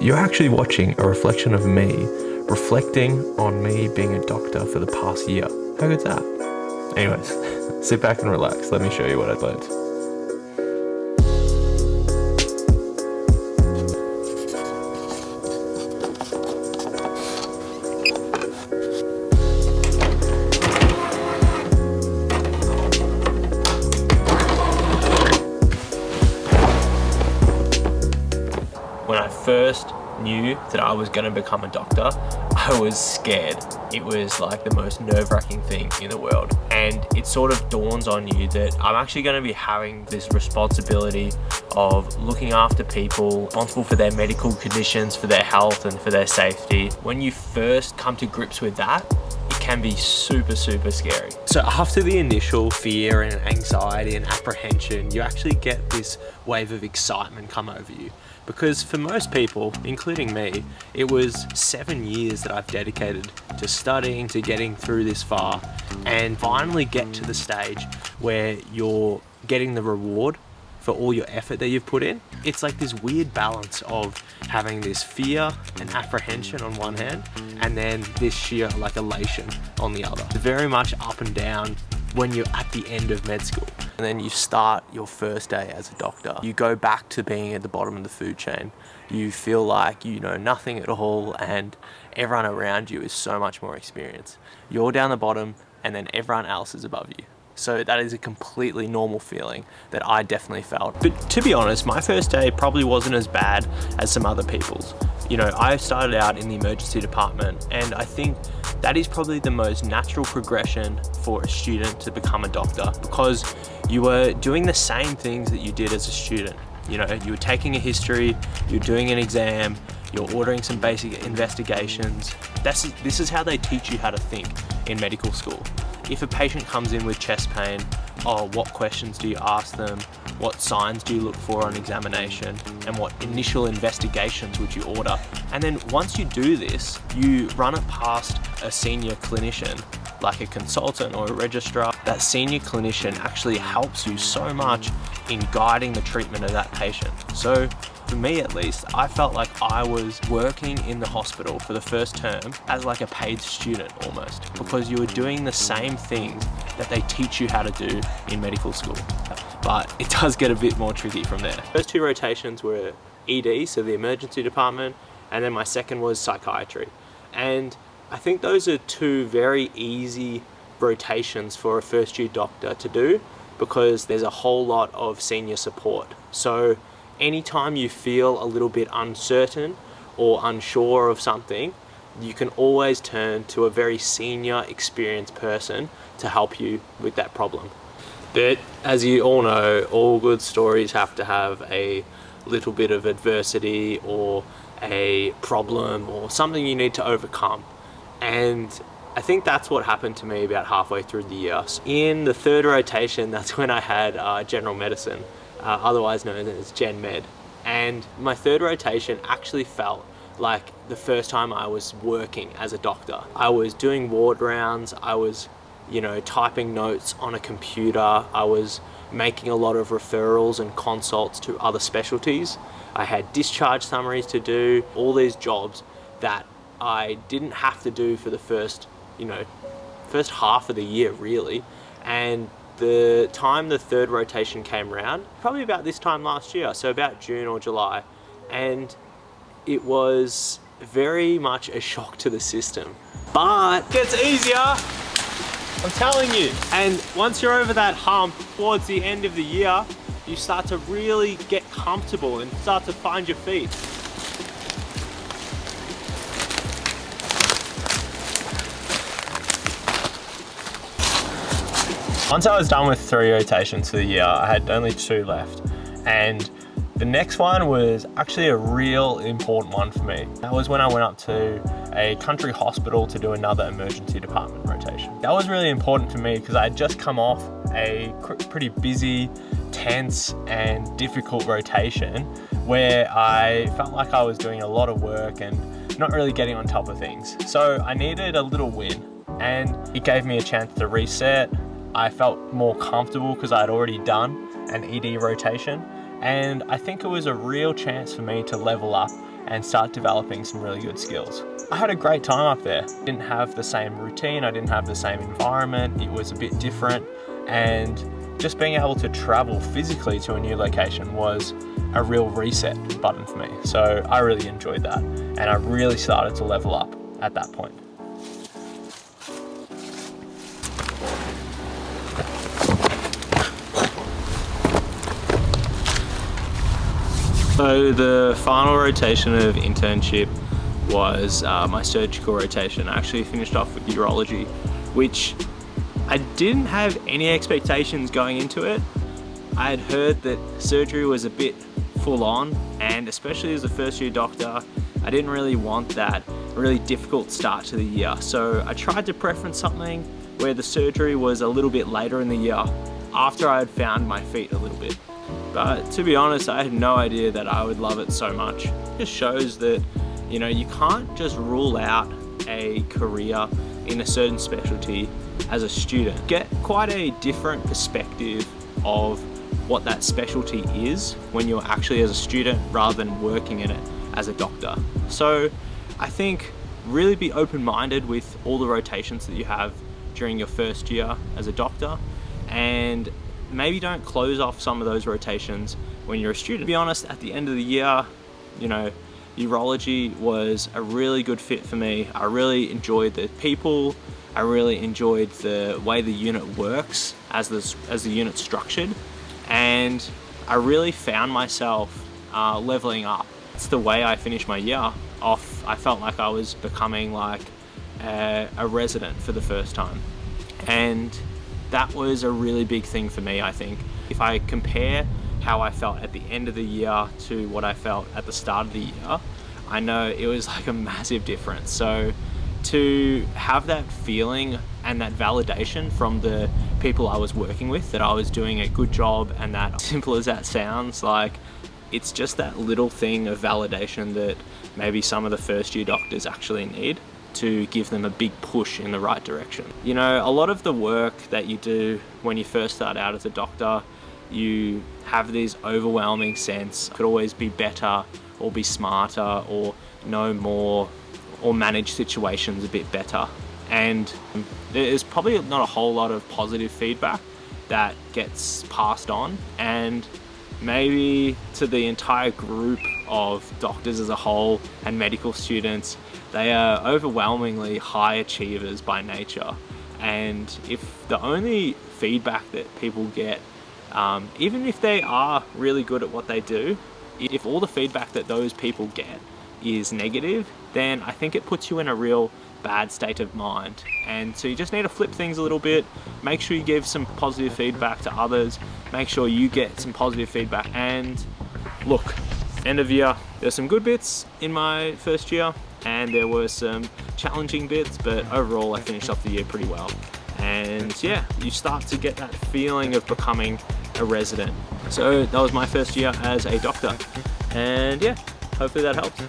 You're actually watching a reflection of me, reflecting on me being a doctor for the past year. How good's that? Anyways, sit back and relax. Let me show you what I've learned. When I first knew that I was going to become a doctor, I was scared. It was like the most nerve-wracking thing in the world. And it sort of dawns on you that I'm actually going to be having this responsibility of looking after people, responsible for their medical conditions, for their health and for their safety. When you first come to grips with that, it can be super scary. So after the initial fear and anxiety and apprehension, you actually get this wave of excitement come over you. Because for most people, including me, it was 7 years that I've dedicated to studying, to getting through this far, and finally get to the stage where you're getting the reward for all your effort that you've put in. It's like this weird balance of having this fear and apprehension on one hand, and then this sheer like elation on the other. It's very much up and down when you're at the end of med school. And then you start your first day as a doctor. You go back to being at the bottom of the food chain. You feel like you know nothing at all and everyone around you is so much more experienced. You're down the bottom and then everyone else is above you. So that is a completely normal feeling that I definitely felt. But to be honest, my first day probably wasn't as bad as some other people's. You know, I started out in the emergency department, and I think that is probably the most natural progression for a student to become a doctor, because you were doing the same things that you did as a student. You know, you were taking a history, you're doing an exam, you're ordering some basic investigations. This is how they teach you how to think in medical school. If a patient comes in with chest pain, what questions do you ask them? What signs do you look for on examination? And what initial investigations would you order? And then once you do this, you run it past a senior clinician, like a consultant or a registrar. That senior clinician actually helps you so much in guiding the treatment of that patient. So for me at least, I felt like I was working in the hospital for the first term as like a paid student almost, because you were doing the same things that they teach you how to do in medical school. But it does get a bit more tricky from there. First two rotations were ED, so the emergency department, and then my second was psychiatry. And I think those are two very easy rotations for a first year doctor to do, because there's a whole lot of senior support. So anytime you feel a little bit uncertain or unsure of something, you can always turn to a very senior, experienced person to help you with that problem. But as you all know, all good stories have to have a little bit of adversity or a problem or something you need to overcome. And I think that's what happened to me about halfway through the year. In the third rotation, that's when I had general medicine, otherwise known as Gen Med. And my third rotation actually felt like the first time I was working as a doctor. I was doing ward rounds, I was, you know, typing notes on a computer, I was making a lot of referrals and consults to other specialties. I had discharge summaries to do, all these jobs that I didn't have to do for the first half of the year really. And the time the third rotation came around, probably about this time last year, so about June or July, and it was very much a shock to the system. But it gets easier, I'm telling you. And once you're over that hump towards the end of the year, you start to really get comfortable and start to find your feet. Once I was done with 3 rotations for the year, I had only 2 left. And the next one was actually a real important one for me. That was when I went up to a country hospital to do another emergency department rotation. That was really important for me because I had just come off a pretty busy, tense and difficult rotation where I felt like I was doing a lot of work and not really getting on top of things. So I needed a little win, and it gave me a chance to reset. I felt more comfortable because I had already done an ED rotation, and I think it was a real chance for me to level up and start developing some really good skills. I had a great time up there. Didn't have the same routine, I didn't have the same environment, it was a bit different, and just being able to travel physically to a new location was a real reset button for me. So I really enjoyed that, and I really started to level up at that point. So the final rotation of internship was my surgical rotation. I actually finished off with urology, which I didn't have any expectations going into it. I had heard that surgery was a bit full on, and especially as a first year doctor, I didn't really want that really difficult start to the year. So I tried to preference something where the surgery was a little bit later in the year, after I had found my feet a little bit. But to be honest, I had no idea that I would love it so much. It just shows that, you know, you can't just rule out a career in a certain specialty as a student. Get quite a different perspective of what that specialty is when you're actually as a student rather than working in it as a doctor. So I think really be open-minded with all the rotations that you have during your first year as a doctor, and maybe don't close off some of those rotations when you're a student. To be honest, at the end of the year, you know, urology was a really good fit for me. I really enjoyed the people. I really enjoyed the way the unit works as the unit's structured, and I really found myself leveling up. It's the way I finished my year off. I felt like I was becoming like a resident for the first time, and that was a really big thing for me, I think. If I compare how I felt at the end of the year to what I felt at the start of the year, I know it was like a massive difference. So to have that feeling and that validation from the people I was working with that I was doing a good job, and that, simple as that sounds, like it's just that little thing of validation that maybe some of the first year doctors actually need to give them a big push in the right direction. You know, a lot of the work that you do when you first start out as a doctor, you have this overwhelming sense, could always be better or be smarter or know more or manage situations a bit better. And there's probably not a whole lot of positive feedback that gets passed on, and maybe to the entire group of doctors as a whole and medical students, they are overwhelmingly high achievers by nature. And if the only feedback that people get, even if they are really good at what they do, if all the feedback that those people get is negative, then I think it puts you in a real bad state of mind. And so you just need to flip things a little bit, make sure you give some positive feedback to others, make sure you get some positive feedback. And look, end of year, there's some good bits in my first year, and there were some challenging bits, but overall I finished off the year pretty well. And yeah, you start to get that feeling of becoming a resident. So that was my first year as a doctor, and yeah, hopefully that helped.